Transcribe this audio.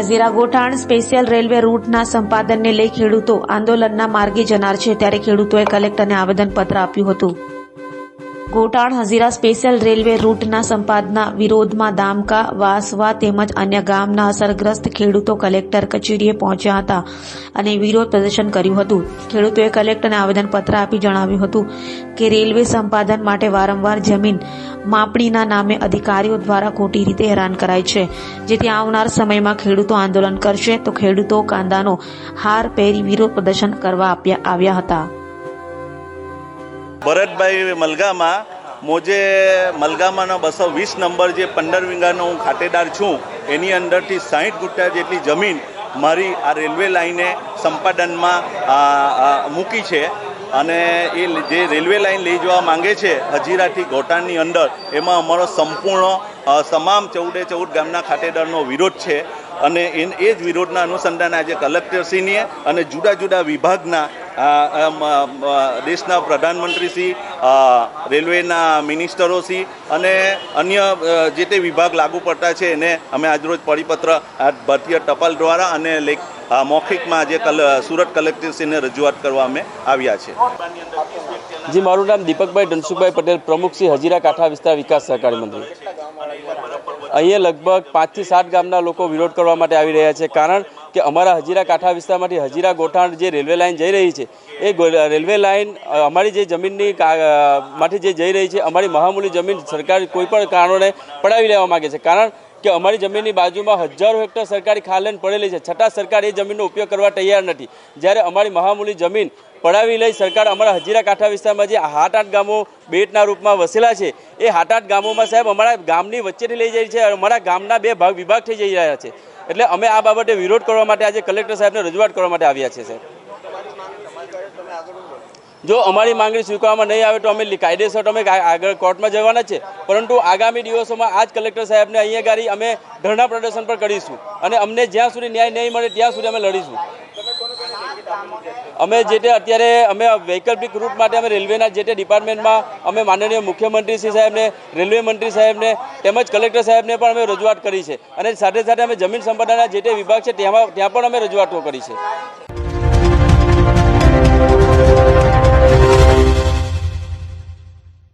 Hazira Gothan special railway રૂટના સંપાદનને લઈ ખેડૂતો આંદોલનના માર્ગે જનાર છે, ત્યારે ખેડૂતોએ કલેક્ટરને આવેદનપત્ર આપ્યું હતું. ગોઠાણ હજીરા સ્પેશિયલ રેલવે રૂટના સંપાદનના વિરોધમાં દામકા, વાસવા તેમજ અન્ય ગામના અસરગ્રસ્ત ખેડૂતો કલેક્ટર કચેરીએ પહોંચ્યા હતા અને વિરોધ પ્રદર્શન કર્યું હતું. ખેડૂતોએ કલેક્ટરને આવેદનપત્ર આપી જણાવ્યું હતું કે રેલવે સંપાદન માટે વારંવાર જમીન માપણીના નામે અધિકારીઓ દ્વારા ખોટી રીતે હેરાન કરાય છે, જેથી આવનાર સમયમાં ખેડૂતો આંદોલન કરશે તો ખેડૂતો કાંદાનો હાર પહેરી વિરોધ પ્રદર્શન કરવા આવ્યા હતા. ભરતભાઈ મલગામાં મોજે મલગામાનો 220 નંબર જે 15 વીઘાનો હું ખાતેદાર છું, એની અંદરથી 60 ગુંઠા જેટલી જમીન મારી આ રેલવે લાઈને સંપાદનમાં મૂકી છે અને એ જે રેલવે લાઈન લઈ જવા માંગે છે હજીરાથી ગોઠાણની અંદર, એમાં અમારો સંપૂર્ણ તમામ 14 ગામના ખાતેદારનો વિરોધ છે અને એ જ વિરોધના અનુસંધાને આજે કલેક્ટરશ્રીને અને જુદા જુદા વિભાગના દેશના પ્રધાનમંત્રીશ્રી, રેલવેના મિનિસ્ટરોશ્રી અને અન્ય જે તે વિભાગ લાગુ પડતા છે એને અમે આજરોજ પરિપત્ર ભારતીય ટપાલ દ્વારા અને મૌખિકમાં આજે સુરત કલેક્ટરશ્રીને રજૂઆત કરવા અમે આવ્યા છે. જી, મારું નામ દીપકભાઈ ધનસુખભાઈ પટેલ, પ્રમુખ શ્રી હજીરા કાંઠા વિસ્તાર વિકાસ સહકારી મંત્રી. અહીંયા લગભગ 5 થી 7 ગામના લોકો વિરોધ કરવા માટે આવી રહ્યા છે, કારણ કે અમારા હજીરા કાંઠા વિસ્તારમાંથી હજીરા ગોઠાણ જે રેલવે લાઇન જઈ રહી છે, એ રેલવે લાઇન અમારી જે જમીનની માંથી જે જઈ રહી છે, અમારી મહામૂલી જમીન સરકાર કોઈપણ કારણે પડાવી લેવા માગે છે, કારણ કે અમારી જમીનની બાજુમાં હજારો હેક્ટર સરકારી ખાલેન પડેલી છે, છતાં સરકાર એ જમીનનો ઉપયોગ કરવા તૈયાર નથી. જ્યારે અમારી મહામૂલી જમીન પડાવી લઈ સરકાર અમારા હજીરા કાંઠા વિસ્તારમાં જે 7-8 ગામો બેટના રૂપમાં વસેલા છે, એ 7-8 ગામોમાં સાહેબ અમારા ગામની વચ્ચેથી લઈ જાય છે, અમારા ગામના 2 વિભાગ થઈ જઈ રહ્યા છે. એટલે અમે આ બાબતે વિરોધ કરવા માટે આજે કલેક્ટર સાહેબને રજૂઆત કરવા માટે આવ્યા છે. સાહેબ, જો અમારી માંગણી સ્વીકારવામાં નહીં આવે તો અમે કાયદેસર અમે આગળ કોર્ટમાં જવાના છે, પરંતુ આગામી દિવસોમાં આ જ કલેક્ટર સાહેબને અહીંયા ગાડી અમે ધરણા પ્રદર્શન પર કરીશું અને અમને જ્યાં સુધી ન્યાય નહીં મળે ત્યાં સુધી અમે લડીશું. અમે જે તે અત્યારે અમે વૈકલ્પિક રૂટ માટે અમે રેલવેના જે તે ડિપાર્ટમેન્ટમાં અમે માનનીય મુખ્યમંત્રી શ્રી સાહેબને, રેલવે મંત્રી સાહેબને તેમજ કલેક્ટર સાહેબને પણ અમે રજૂઆત કરી છે અને સાથે સાથે અમે જમીન સંપાદનના જે તે વિભાગ છે ત્યાં પણ અમે રજૂઆતો કરી છે.